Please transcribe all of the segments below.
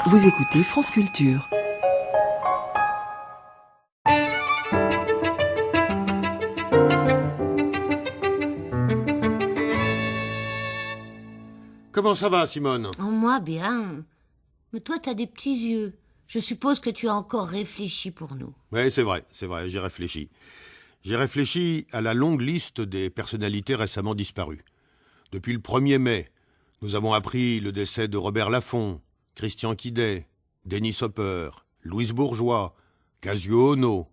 Vous écoutez France Culture. Comment ça va, Simone? Oh, moi, bien. Mais toi, t'as des petits yeux. Je suppose que tu as encore réfléchi pour nous. Oui, c'est vrai, j'ai réfléchi. J'ai réfléchi à la longue liste des personnalités récemment disparues. Depuis le 1er mai, nous avons appris le décès de Robert Laffont, Christian Quidet, Denis Hopper, Louise Bourgeois, Casio Ono,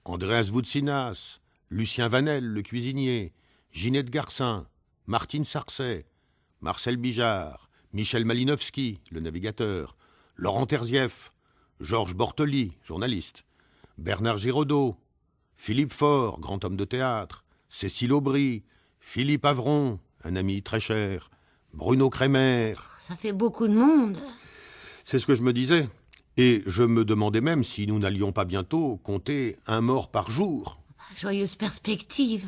Andreas Voutsinas, Lucien Vanel, le cuisinier, Ginette Garcin, Martine Sarcey, Marcel Bijard, Michel Malinowski, le navigateur, Laurent Terzieff, Georges Bortoli, journaliste, Bernard Giraudot, Philippe Faure, grand homme de théâtre, Cécile Aubry, Philippe Avron, un ami très cher, Bruno Kremer. Ça fait beaucoup de monde. C'est ce que je me disais. Et je me demandais même si nous n'allions pas bientôt compter un mort par jour. Joyeuse perspective.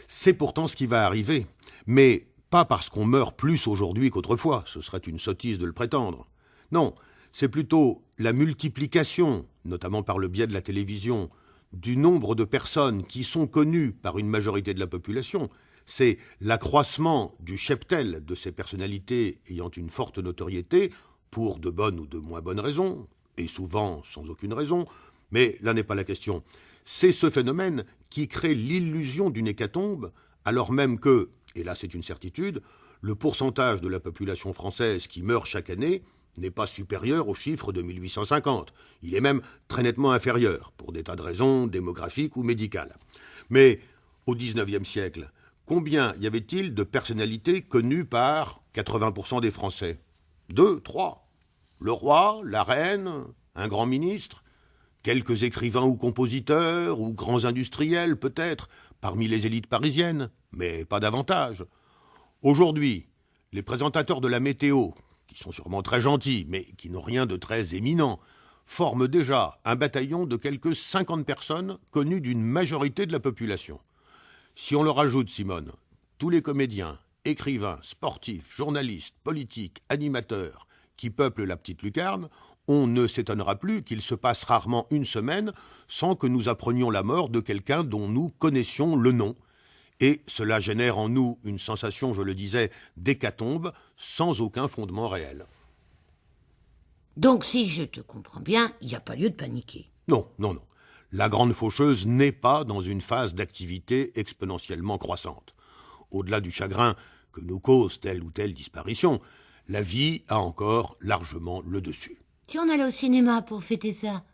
C'est pourtant ce qui va arriver. Mais pas parce qu'on meurt plus aujourd'hui qu'autrefois. Ce serait une sottise de le prétendre. Non, c'est plutôt la multiplication, notamment par le biais de la télévision, du nombre de personnes qui sont connues par une majorité de la population. C'est l'accroissement du cheptel de ces personnalités ayant une forte notoriété, pour de bonnes ou de moins bonnes raisons, et souvent sans aucune raison, mais là n'est pas la question. C'est ce phénomène qui crée l'illusion d'une hécatombe, alors même que, et là c'est une certitude, le pourcentage de la population française qui meurt chaque année n'est pas supérieur au chiffre de 1850. Il est même très nettement inférieur, pour des tas de raisons démographiques ou médicales. Mais au XIXe siècle, combien y avait-il de personnalités connues par 80% des Français? 2, 3. Le roi, la reine, un grand ministre, quelques écrivains ou compositeurs, ou grands industriels peut-être, parmi les élites parisiennes, mais pas davantage. Aujourd'hui, les présentateurs de la météo, qui sont sûrement très gentils, mais qui n'ont rien de très éminent, forment déjà un bataillon de quelques 50 personnes connues d'une majorité de la population. Si on leur ajoute, Simone, tous les comédiens, écrivains, sportifs, journalistes, politiques, animateurs qui peuplent la petite lucarne, on ne s'étonnera plus qu'il se passe rarement une semaine sans que nous apprenions la mort de quelqu'un dont nous connaissions le nom. Et cela génère en nous une sensation, je le disais, d'hécatombe sans aucun fondement réel. Donc, si je te comprends bien, il n'y a pas lieu de paniquer. Non. La grande faucheuse n'est pas dans une phase d'activité exponentiellement croissante. Au-delà du chagrin que nous cause telle ou telle disparition, la vie a encore largement le dessus. Si on allait au cinéma pour fêter ça?